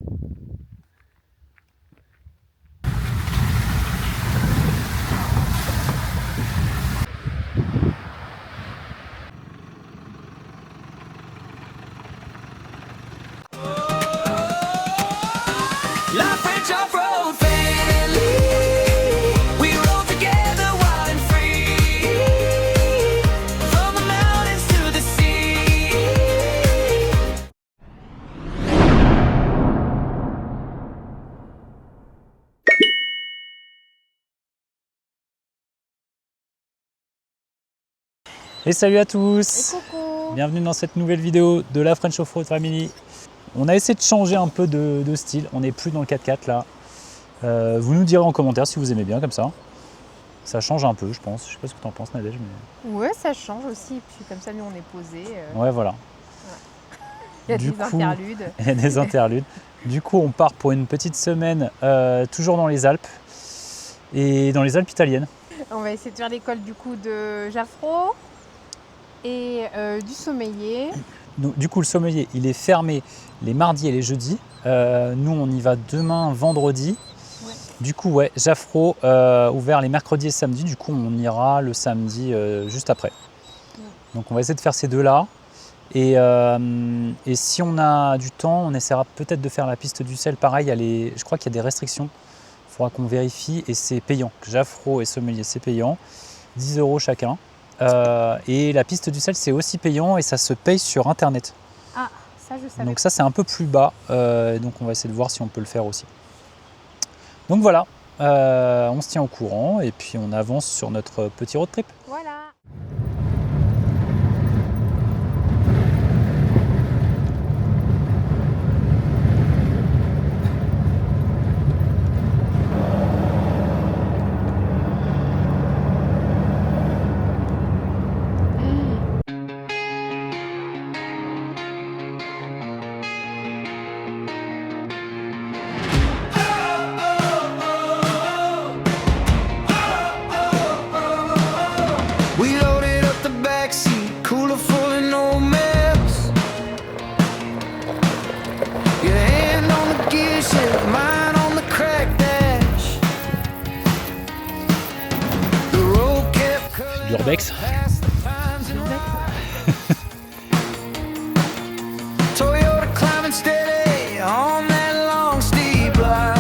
La French off-road family, we roll together wild and free, from the mountains to the sea. Et salut à tous! Et coucou! Bienvenue dans cette nouvelle vidéo de la French Off-Road Family. On a essayé de changer un peu de style, on n'est plus dans le 4x4 là. Vous nous direz en commentaire si vous aimez bien comme ça. Ça change un peu je pense, je sais pas ce que tu en penses Nadège. Mais... Ouais, ça change aussi, et puis comme ça nous on est posé. Ouais voilà. Il y a des interludes. Il y a des interludes. Du coup on part pour une petite semaine toujours dans les Alpes et dans les Alpes italiennes. On va essayer de faire l'école du coup de Jaffrot et du Sommeiller. Donc, du coup le Sommelier il est fermé les mardis et les jeudis. Nous on y va demain vendredi. Ouais. Du coup ouais, Jaffrot ouvert les mercredis et samedis. Du coup on ira le samedi juste après. Ouais. Donc on va essayer de faire ces deux là. Et si on a du temps, on essaiera peut-être de faire la piste du sel. Pareil, je crois qu'il y a des restrictions. Il faudra qu'on vérifie et c'est payant. Jaffrot et Sommelier c'est payant. 10 € chacun. Et la piste du sel c'est aussi payant et ça se paye sur internet. Ah, ça je savais. Donc ça c'est un peu plus bas, donc on va essayer de voir si on peut le faire aussi. Donc voilà, on se tient au courant et puis on avance sur notre petit road trip. Voilà. We loaded up the backseat, cooler full of no mess. Your hand on the gear shift, mine on the crack dash. The road kept curling L'urbex. past the pines and Toyota climbing steady on that long steep line.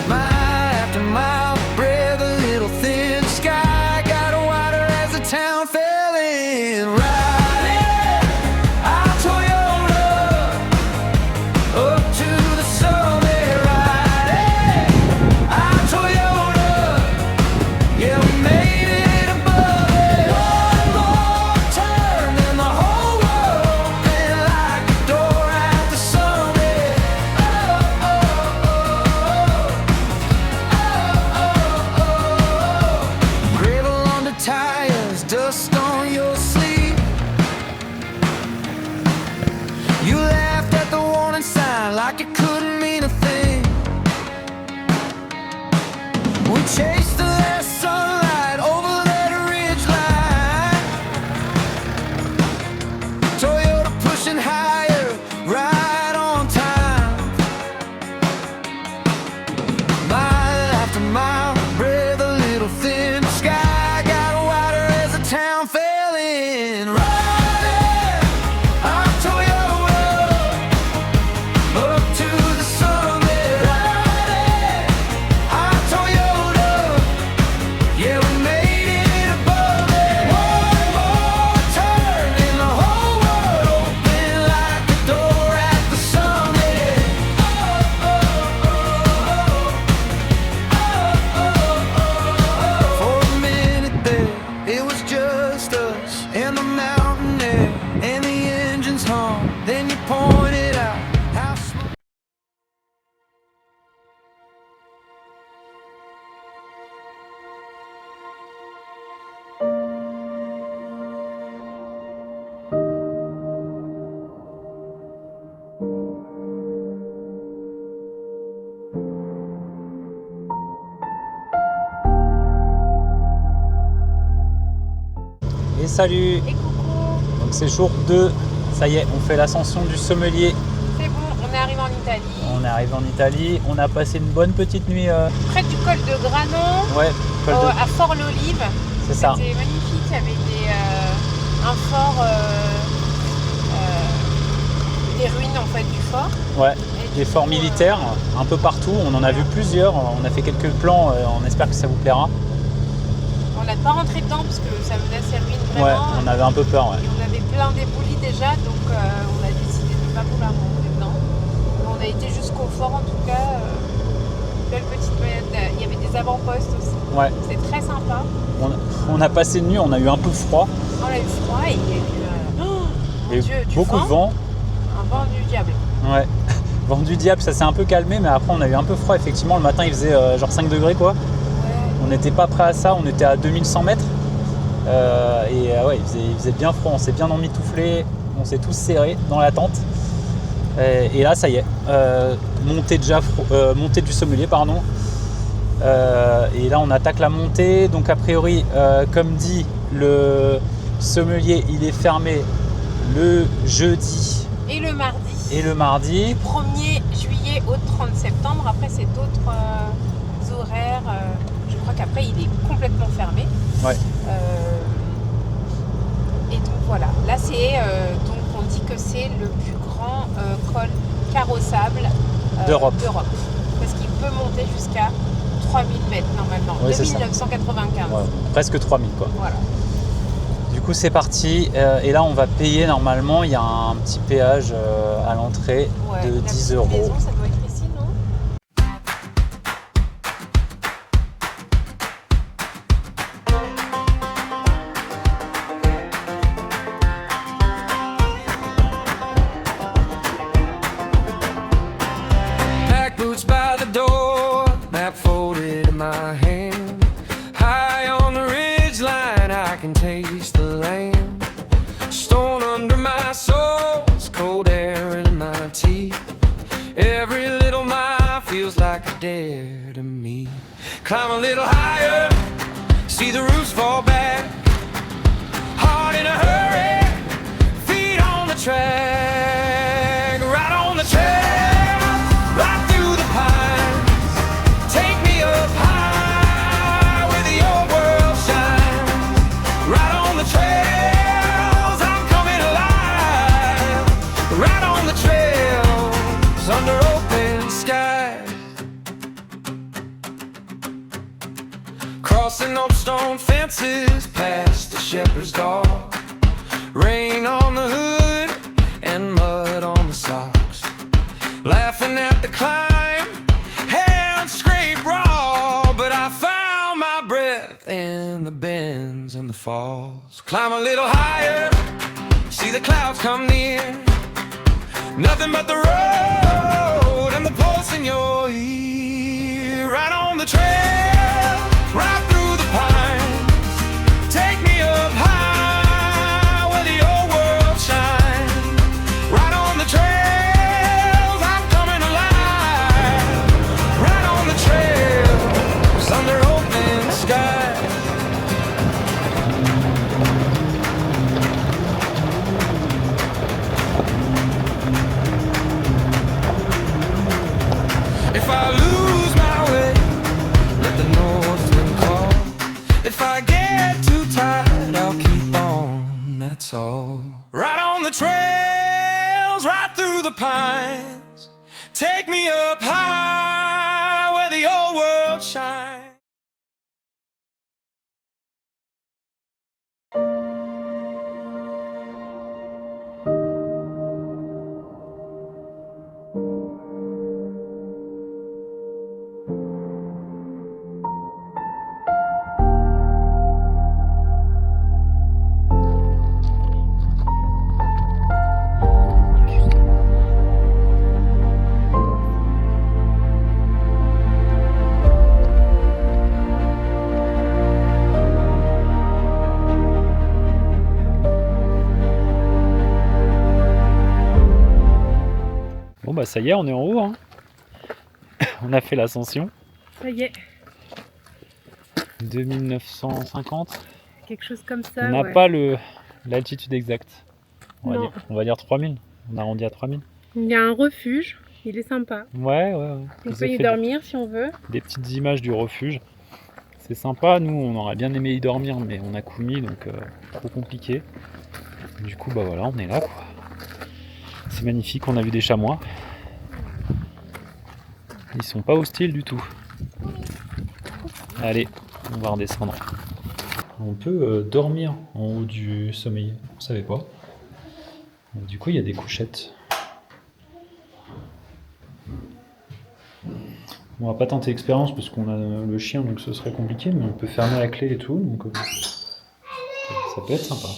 Mile after mile, breath a little thin. Sky got wider as the town fell in. Riding our Toyota up to the summit. Riding our Toyota, yeah, we made it above it. One more turn and the whole world opened like a door at the summit. Oh, oh, oh, oh. Gravel on the tires, dust on your sleeve. You laughed at the warning sign like it couldn't mean a thing. We chased the last sunlight over that ridge line. Toyota pushing higher, right on time. Mile after mile, breath a little thin. Sky got wider as the town fell in. Riding our Toyota up to the summit. Riding our Toyota, yeah, we made it above it. One more turn and the whole world opened like the door at the summit. Oh, oh, oh, oh. For a minute there, it was just us and the mountain air and the engines hum. Then you pointed out how smooth. Et salut! Et coucou! Donc c'est jour 2, ça y est, on fait l'ascension du Sommelier. C'est arrivé en Italie, On est arrivé en Italie, on a passé une bonne petite nuit. près du col de Granon, Ouais, col de- à Fort-l'Olive. c'est ça. C'était magnifique, il y avait un fort, des ruines en fait du fort. Ouais, Et des du forts coup, militaires un peu partout. On en a vu plusieurs. On a fait quelques plans. On espère que ça vous plaira. On n'a pas rentré dedans parce que ça menaçait ruines Ouais, vraiment. on avait un peu peur. Ouais. Et on avait plein d'éboulis déjà, donc on a décidé de ne pas vouloir rentrer dedans. On a été jusqu'au fort en tout cas. Belle petite balade. Il y avait des avant-postes aussi. Ouais. C'était très sympa. On a passé une nuit. On a eu un peu froid. On a eu froid et il y a eu Il y a eu Dieu, du beaucoup de vent. Un vent du diable. Ouais. Vent du diable, ça s'est un peu calmé, mais après on a eu un peu froid. Effectivement, le matin il faisait genre 5 degrés quoi. Ouais. On n'était pas prêt à ça. On était à 2100 mètres. Ouais, il faisait bien froid. On s'est bien emmitouflé. On s'est tous serrés dans la tente. Et là, ça y est, montée du Sommelier, pardon. Et là, on attaque la montée. Donc, a priori, comme dit, le Sommelier, il est fermé le jeudi Et le mardi. et le mardi. 1er juillet au 30 septembre. Après, c'est d'autres horaires. Je crois qu'après, il est complètement fermé. Ouais. Et donc voilà. Là, c'est donc on dit que c'est le plus grand col carrossable D'Europe. Parce qu'il peut monter jusqu'à 3000 mètres normalement. Ouais, c'est 2995. Ouais, presque 3000 quoi. Voilà. Du coup, c'est parti. Et là, on va payer normalement. Il y a un petit péage à l'entrée Ouais. de La 10 petite euros. maison, ça doit être ici, non? Black boots by the door, map folded in my hand. High on the ridge line, I can taste the land. Stone under my soles, cold air in my teeth. Every little mile feels like a dare to me. Climb a little higher, see the roofs fall back. Heart in a hurry, feet on the track, right on the trail, right through the pines. Take me up high where the old world shines. Right on the trails, I'm coming alive. Right on the trails, under open sky. Crossing old stone fences, past the shepherd's dog. Rain on the hood and mud on the socks. Laughing at the climb, hands scrape raw. But I found my breath in the bends and the falls. Climb a little higher, see the clouds come near. Nothing but the road and the pulse in your ear. Right on the trail, right through the pines. Take me up high where the old world shines. Right on the trails, I'm coming alive. Right on the trails, under open sky. If I lose my way, let the north wind call. If I get too tired, I'll keep on, that's all. Right on the trails, right through the pines. Take me up high where the old world shines. Bon bah ça y est, on est en haut. Hein. On a fait l'ascension. Ça y est, 2950. quelque chose comme ça. On n'a ouais. pas l'altitude exacte. Non. On va dire 3000. On arrondit à 3000. Il y a un refuge Il est sympa. Ouais. On Je vous peut ai y fait dormir si on veut. des petites images du refuge. C'est sympa, nous on aurait bien aimé y dormir, mais on a Koumi, donc trop compliqué. Du coup, bah voilà, on est là, quoi. C'est magnifique, on a vu des chamois. Ils sont pas hostiles du tout. Allez, on va redescendre. On peut dormir en haut du sommeil, on savait pas. Du coup, il y a des couchettes. On va pas tenter l'expérience parce qu'on a le chien, donc ce serait compliqué, mais on peut fermer la clé et tout, donc ça peut être sympa.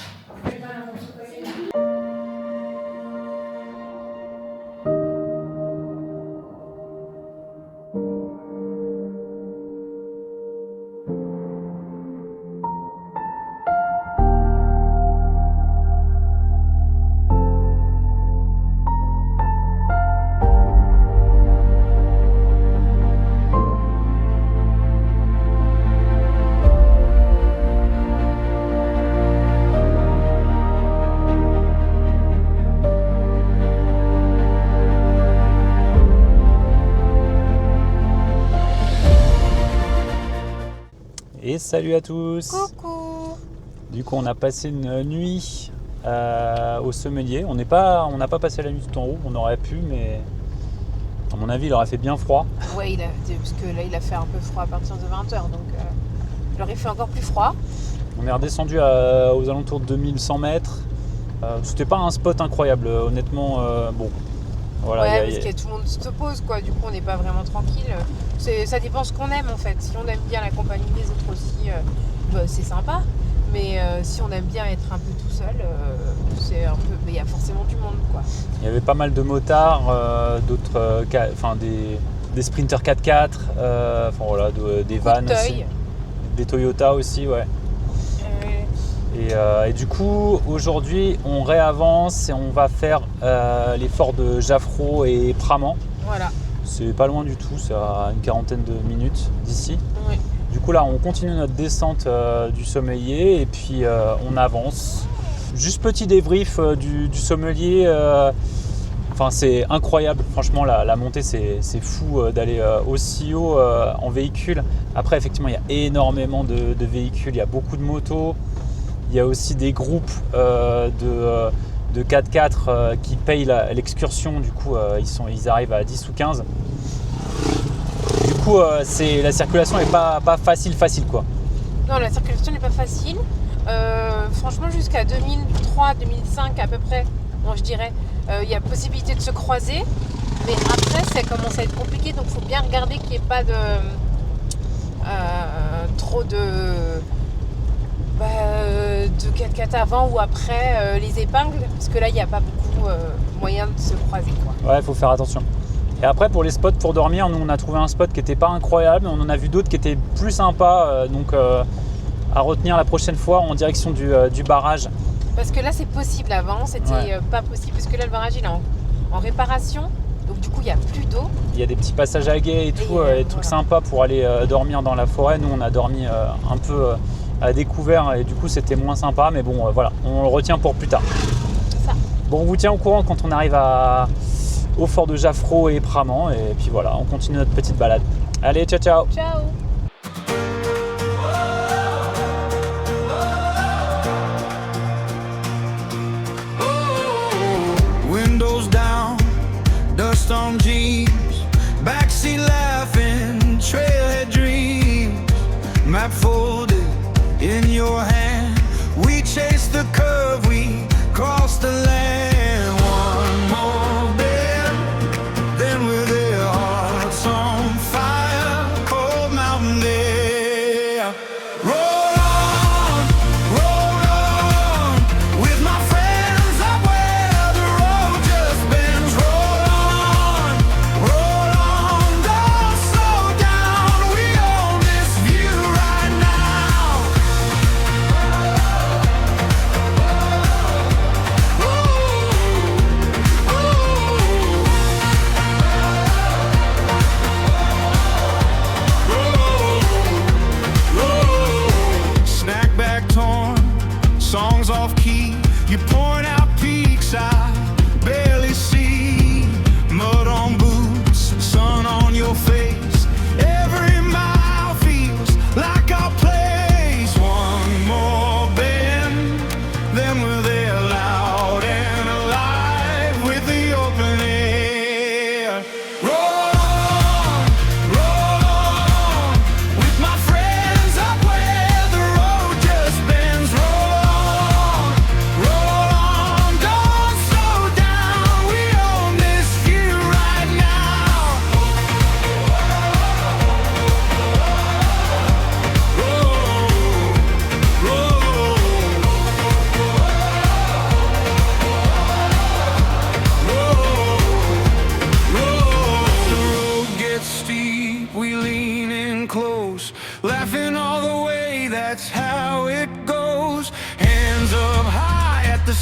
Et salut à tous. Coucou. Du coup, on a passé une nuit au sommelier. On n'a pas passé la nuit tout en haut, on aurait pu, mais à mon avis, il aurait fait bien froid. Ouais, parce que là, il a fait un peu froid à partir de 20h, donc il aurait fait encore plus froid. On est redescendu aux alentours de 2100 mètres. C'était pas un spot incroyable, honnêtement. Bon, voilà. Ouais, parce que tout le monde se pose, quoi. Du coup, on n'est pas vraiment tranquille. Ça dépend ce qu'on aime, en fait. Si on aime bien la compagnie des autres aussi, bah, c'est sympa. Mais si on aime bien être un peu tout seul, c'est un peu. Mais il y a forcément du monde, quoi. Il y avait pas mal de motards, d'autres, des sprinters 4x4, enfin voilà, des vannes aussi, des Toyota aussi, ouais. Et du coup, aujourd'hui, on réavance et on va faire les forts de Jaffrot et Praman. Voilà. C'est pas loin du tout, c'est à une quarantaine de minutes d'ici. Oui. Du coup, là, on continue notre descente du sommelier et puis on avance. Juste petit débrief du sommelier. Enfin, c'est incroyable. Franchement, la montée, c'est fou d'aller aussi haut en véhicule. Après, effectivement, il y a énormément de véhicules. Il y a beaucoup de motos. Il y a aussi des groupes de 4x4 qui payent l'excursion. Du coup, ils arrivent à 10 ou 15. Du coup, la circulation n'est pas facile, quoi. Non, la circulation n'est pas facile. Franchement, jusqu'à 2003, 2005 à peu près, bon, je dirais, il y a possibilité de se croiser. Mais après, ça commence à être compliqué. Donc, il faut bien regarder qu'il n'y ait pas trop de 4x4 avant ou après les épingles. Parce que là, il n'y a pas beaucoup moyen de se croiser, quoi. Ouais, il faut faire attention. Et après, pour les spots pour dormir, nous, on a trouvé un spot qui n'était pas incroyable. On en a vu d'autres qui étaient plus sympas. Donc, à retenir la prochaine fois en direction du barrage. Parce que là, c'est possible. Avant, c'était pas possible. Parce que là, le barrage, il est en réparation. Donc, du coup, il n'y a plus d'eau. Il y a des petits passages à guet et tout, des trucs sympas pour aller dormir dans la forêt. Nous, on a dormi un peu à découvert et du coup, c'était moins sympa. Mais bon, voilà, on le retient pour plus tard. C'est ça. Bon, on vous tient au courant quand on arrive au fort de Jaffrot et Praman. Et puis voilà, on continue notre petite balade. Allez, ciao, ciao. Ciao. Windows down, dust on jeans, backseat laughing, trailhead dreams, map folded in your hand. We chase the curve, we cross the land. One more bend, then we're there, hearts on fire, cold mountain air. Roll on, with my friends up where the road just bends. Roll on, don't slow down. We own this view right now. Snack bag torn, songs off key. You point out peaks I barely see. Mud on boots.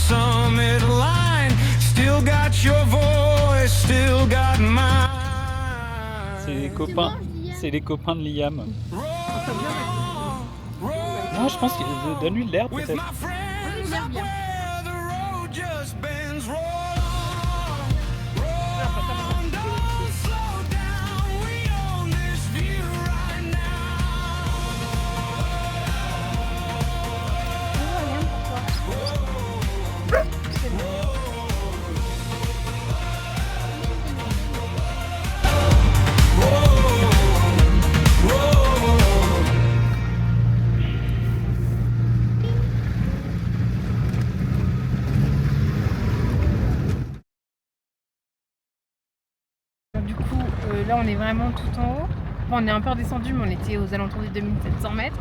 summit line. Still got your voice, still got mine. C'est les copains de Liam. Roll, Non, je pense que donne-lui de l'air with peut-être. my friends out where the road just bends. Roll on, don't slow down. We own this view right C'est bon. Du coup, là on est vraiment tout en haut. Bon, on est un peu redescendu, mais on était aux alentours des 2700 mètres.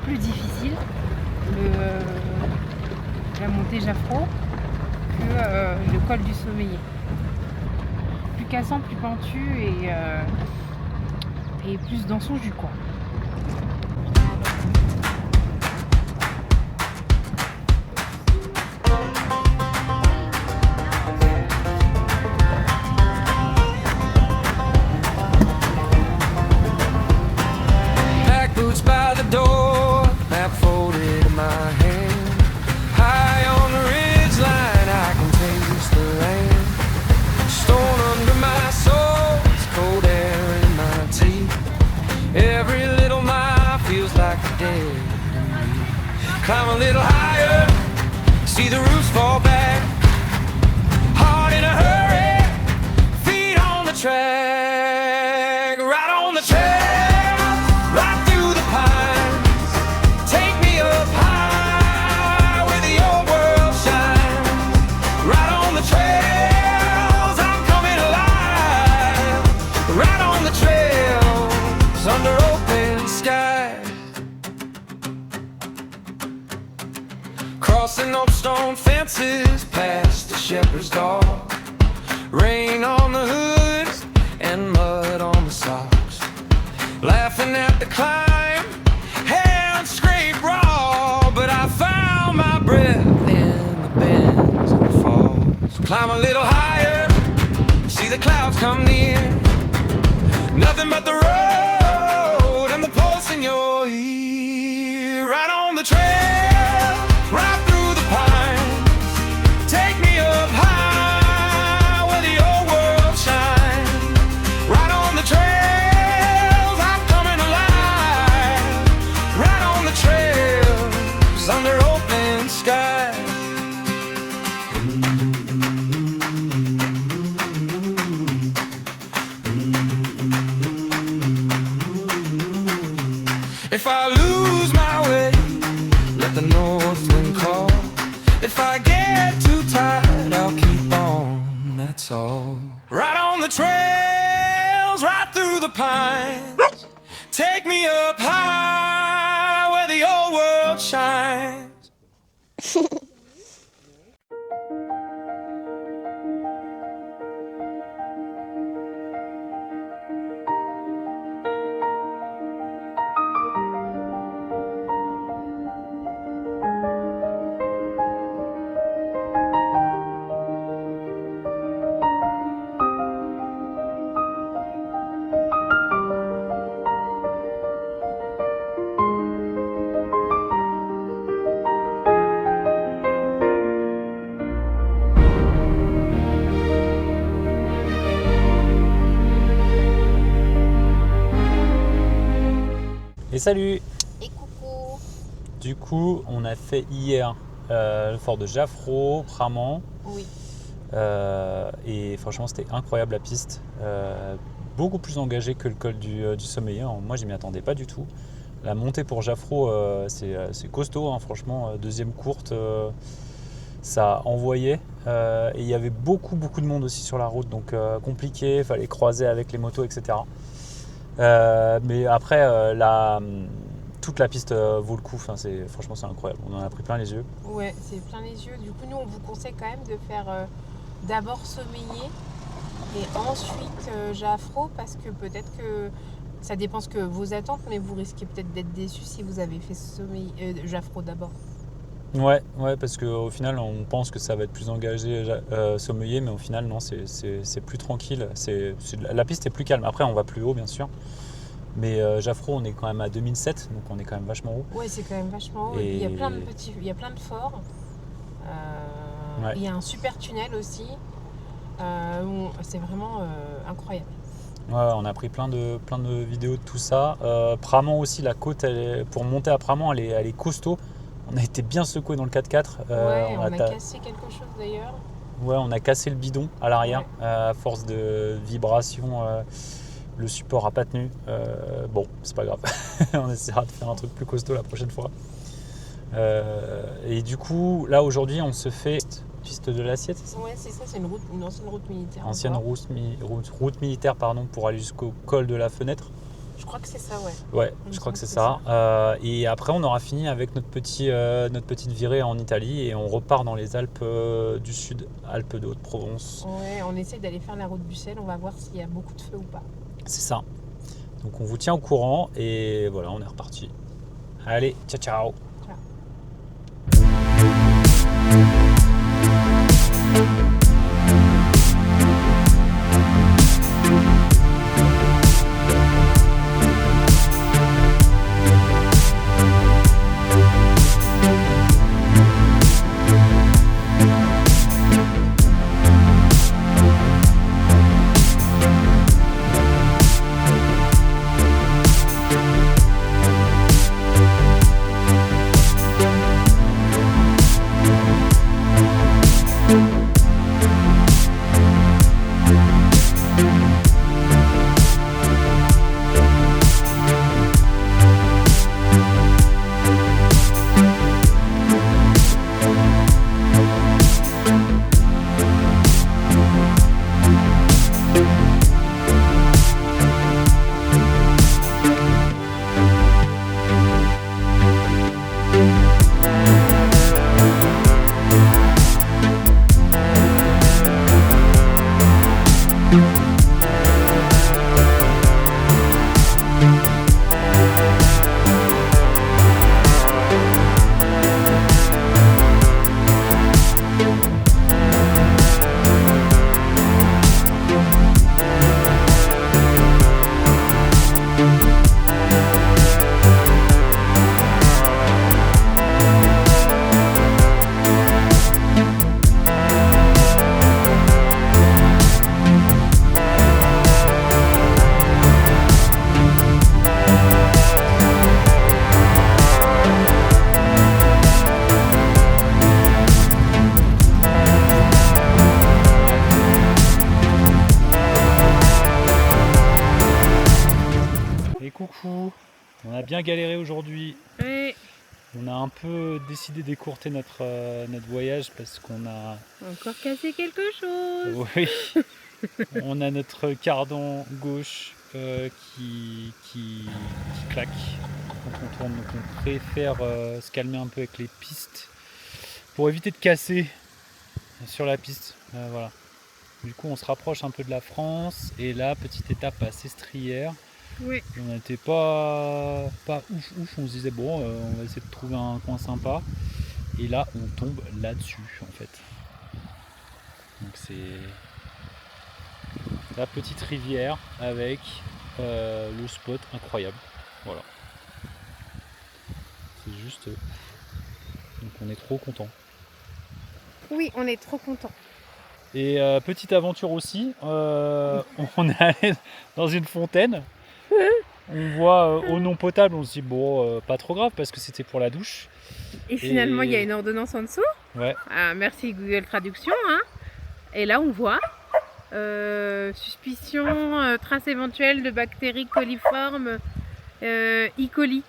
Plus difficile, la montée Jaffrot, que le col du Sommeiller. Plus cassant, plus pentu et plus dans son jus, quoi. Back boots by the door, map folded in my hand. High on the ridge line, I can taste the land. Stone under my soul, it's cold air in my teeth. Every little mile feels like a day. Climb a little higher, see the roofs fall back. Heart in a hurry, feet on the track. Right on the trail, right through the pines. Take me up high where the old world shines. Right on the trails, I'm coming alive. Right on the trails, under open sky. Crossing old stone fences, past the shepherd's dog. Rain on the hoods and mud on the socks. Laughing at the climb, hands scrape raw. But I found my breath in the bends and the falls. Climb a little higher, see the clouds come near. Nothing but the road and the pulse in your ear. Right on the trail, right through the pines. Take me up high where the old world shines. Right on the trails, I'm coming alive. Right on the trails, under open sky. If I lose my way, let the north wind call. If I get too tired, I'll keep on, that's all. Right on the trails, right through the pines. Take me up high where the old world shines. Et salut! Et coucou. Du coup, on a fait hier le fort de Jaffrot, Praman. Oui. Et franchement, c'était incroyable la piste. Beaucoup plus engagée que le col du Sommeiller. Moi, je m'y attendais pas du tout. La montée pour Jaffrot, c'est costaud, hein, franchement. Deuxième courte, ça envoyait. Et il y avait beaucoup de monde aussi sur la route, donc compliqué. Il fallait croiser avec les motos, etc. Mais après, toute la piste vaut le coup. Enfin, franchement, c'est incroyable. On en a pris plein les yeux. Ouais, c'est plein les yeux. Du coup, nous, on vous conseille quand même de faire d'abord Sommeiller et ensuite Jaffrot, parce que peut-être que ça dépend ce que vos attentes, mais vous risquez peut-être d'être déçus si vous avez fait Jaffrot d'abord. Ouais, parce qu'au final, on pense que ça va être plus engagé Sommelier, mais au final, non, c'est plus tranquille. La piste est plus calme. Après, on va plus haut, bien sûr. Mais Jaffrou, on est quand même à 2007, donc on est quand même vachement haut. Ouais, c'est quand même vachement haut. Et puis il y a plein de il y a plein de forts. Ouais. Il y a un super tunnel aussi. C'est vraiment incroyable. Ouais, on a pris plein de vidéos de tout ça. Pramont aussi, la côte, pour monter à Pramont, elle est costaud. On a été bien secoué dans le 4x4. Ouais, on a cassé quelque chose d'ailleurs. Ouais, on a cassé le bidon à l'arrière. Ouais. À force de vibration, le support a pas tenu. Bon, c'est pas grave. On essaiera de faire un truc plus costaud la prochaine fois. Et du coup, là aujourd'hui, on se fait piste de l'Assiette, c'est ça ? Ouais, c'est ça, c'est une ancienne route militaire. Ancienne encore. route militaire, pardon, pour aller jusqu'au col de la Fenêtre. Je crois que c'est ça, ouais. Ouais, Il me je crois semble que c'est que c'est ça. Et après, on aura fini avec notre petite virée en Italie et on repart dans les Alpes du Sud, Alpes de Haute-Provence. Ouais, on essaie d'aller faire la route Bussel, on va voir s'il y a beaucoup de feu ou pas. C'est ça. Donc on vous tient au courant et voilà, on est reparti. Allez, ciao ciao. Coucou, on a bien galéré aujourd'hui. Oui. On a un peu décidé d'écourter notre voyage parce qu'on a... Encore cassé quelque chose. Oui, on a notre cardan gauche qui claque quand on tourne. Donc on préfère se calmer un peu avec les pistes pour éviter de casser sur la piste. Voilà. Du coup on se rapproche un peu de la France et là, petite étape à Sestrières. Oui. Et on n'était pas ouf, on se disait bon on va essayer de trouver un coin sympa et là on tombe là-dessus en fait. Donc c'est la petite rivière avec le spot incroyable, voilà. C'est juste donc on est trop content. Oui, on est trop content. Et petite aventure aussi, on est allé dans une fontaine. On voit eau non potable, on se dit bon, pas trop grave parce que c'était pour la douche. Et finalement, il y a une ordonnance en dessous. Ouais. Ah, merci Google Traduction. Hein. Et là, on voit suspicion, trace éventuelle de bactéries coliformes E. coli.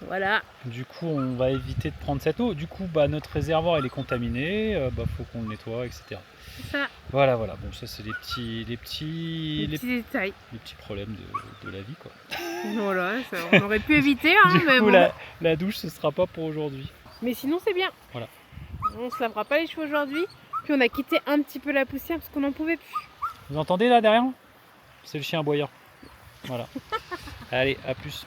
Voilà. Du coup, on va éviter de prendre cette eau. Du coup, notre réservoir il est contaminé, faut qu'on le nettoie, etc. C'est ça. Voilà. Bon, ça c'est les petits détails. Les petits problèmes de la vie, quoi. Voilà, ça, on aurait pu éviter. Hein, du mais coup, bon. la douche, ce sera pas pour aujourd'hui. Mais sinon, c'est bien. Voilà. On se lavera pas les cheveux aujourd'hui. Puis on a quitté un petit peu la poussière parce qu'on n'en pouvait plus. Vous entendez là derrière? C'est le chien aboyant. Voilà. Allez, à plus.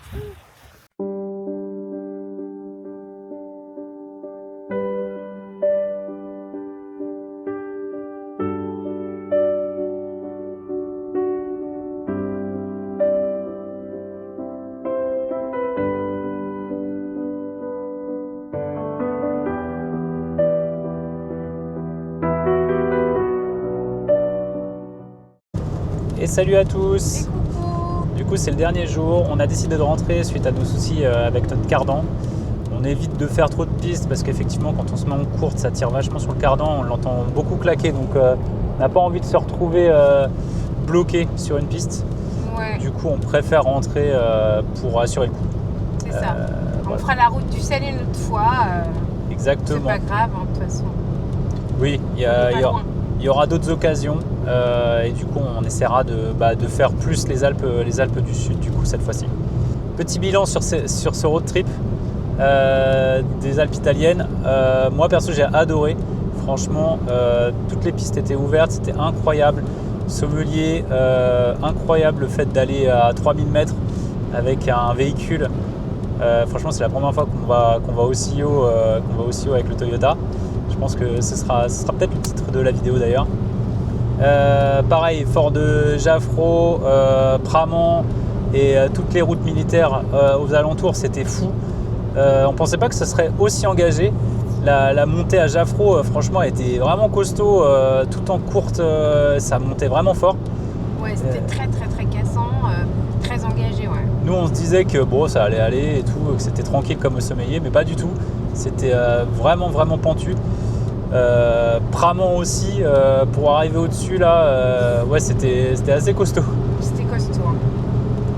Et salut à tous. Et coucou. Du coup, c'est le dernier jour. On a décidé de rentrer suite à nos soucis avec notre cardan. On évite de faire trop de pistes parce qu'effectivement, quand on se met en courte, ça tire vachement sur le cardan. On l'entend beaucoup claquer, donc on n'a pas envie de se retrouver bloqué sur une piste. Ouais, Du coup, on préfère rentrer pour assurer le coup. c'est ça. On voilà. fera la route du sel une autre fois. C'est Exactement. pas grave, hein, de toute façon. Oui, On est pas loin. il y aura d'autres occasions et du coup, on essaiera de faire plus les Alpes du Sud du coup cette fois-ci. Petit bilan sur ce road trip des Alpes italiennes. Moi perso, j'ai adoré. Franchement, toutes les pistes étaient ouvertes, c'était incroyable. Sommelier, incroyable le fait d'aller à 3000 mètres avec un véhicule. Franchement, c'est la première fois qu'on va aussi haut avec le Toyota. Je pense que ce sera peut-être le titre de la vidéo d'ailleurs. Pareil, Fort de Jaffrau, Praman et toutes les routes militaires aux alentours, c'était fou. On pensait pas que ce serait aussi engagé. La montée à Jaffrau, franchement, était vraiment costaud, tout en courte, ça montait vraiment fort. Ouais, c'était très cassant, très engagé, ouais. Nous, on se disait que bon, ça allait aller et tout, que c'était tranquille comme au sommeiller, mais pas du tout. C'était vraiment pentu. Praman aussi, pour arriver au-dessus là, ouais, c'était assez costaud. C'était costaud. Hein.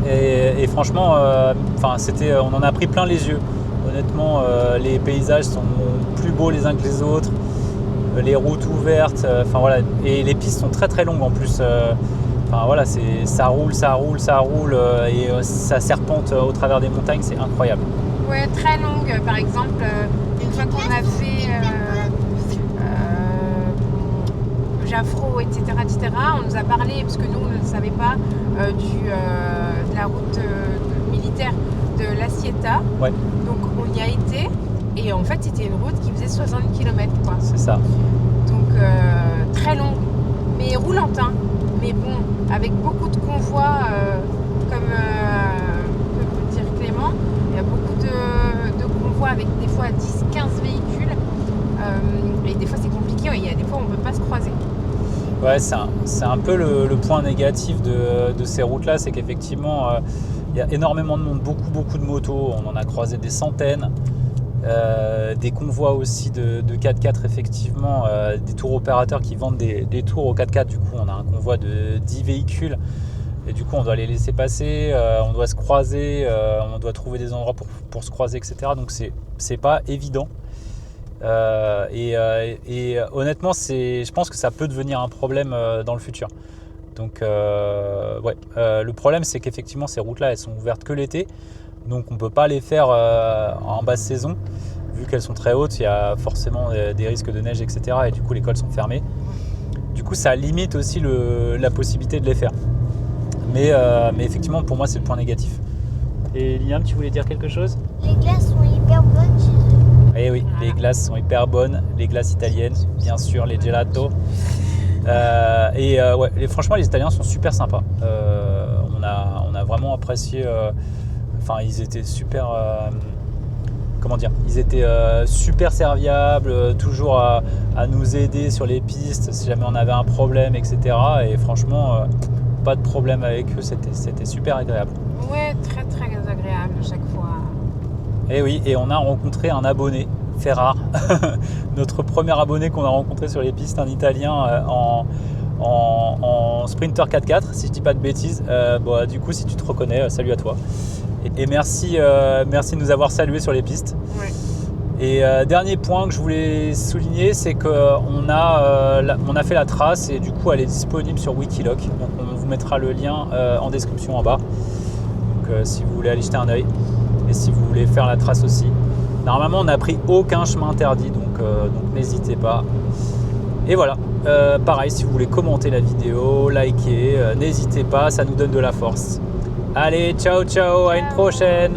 Et franchement, on en a pris plein les yeux. Honnêtement, les paysages sont plus beaux les uns que les autres, les routes ouvertes, voilà, et les pistes sont très longues en plus. Voilà, ça roule et ça serpente au travers des montagnes, c'est incroyable. Ouais, très longue. Par exemple, une fois qu'on a fait Jaffrau, etc., on nous a parlé, parce que nous, on ne savait pas, de la route militaire de La Sieta. Ouais. Donc, on y a été. Et en fait, c'était une route qui faisait 60 km, quoi. C'est ça. Donc, très longue, mais roulante, hein. Mais bon, avec beaucoup de convois, comme peut dire Clément, il y a beaucoup de convois avec des fois 10-15 véhicules. Et des fois, c'est compliqué. Il y a des fois, on ne peut pas se croiser. Ouais, c'est un peu le point négatif de ces routes-là, c'est qu'effectivement, il y a énormément de monde, beaucoup de motos. On en a croisé des centaines. Des convois aussi de 4x4 effectivement, des tours opérateurs qui vendent des tours au 4x4. Du coup, on a un convoi de 10 véhicules et du coup, on doit les laisser passer, on doit se croiser, on doit trouver des endroits pour se croiser, etc. Donc, c'est pas évident. Et honnêtement, je pense que ça peut devenir un problème dans le futur. Donc, ouais, le problème, c'est qu'effectivement, ces routes-là, elles sont ouvertes que l'été. Donc on ne peut pas les faire en basse saison, vu qu'elles sont très hautes, il y a forcément des risques de neige, etc. Et du coup les cols sont fermés. Du coup ça limite aussi la possibilité de les faire. Mais effectivement pour moi c'est le point négatif. Et Liam, tu voulais dire quelque chose ? Les glaces sont hyper bonnes chez eux. Eh oui, les glaces sont hyper bonnes, les glaces italiennes, bien sûr, les gelatos. Ouais, franchement les Italiens sont super sympas. On a vraiment apprécié... ils étaient super, ils étaient super serviables, toujours à nous aider sur les pistes si jamais on avait un problème, etc. Et franchement, pas de problème avec eux, c'était super agréable. Ouais, très agréable à chaque fois. Et oui, et on a rencontré un abonné, Ferrar, notre premier abonné qu'on a rencontré sur les pistes, un Italien en Sprinter 4x4, si je dis pas de bêtises. Du coup, si tu te reconnais, salut à toi. Et merci de nous avoir salués sur les pistes. Ouais. Et dernier point que je voulais souligner, c'est qu'on a fait la trace et du coup elle est disponible sur Wikiloc. Donc on vous mettra le lien en description en bas. Donc si vous voulez aller jeter un œil et si vous voulez faire la trace aussi. Normalement on n'a pris aucun chemin interdit, donc n'hésitez pas. Et voilà, pareil, si vous voulez commenter la vidéo, liker, n'hésitez pas, ça nous donne de la force. Allez, ciao, à une prochaine.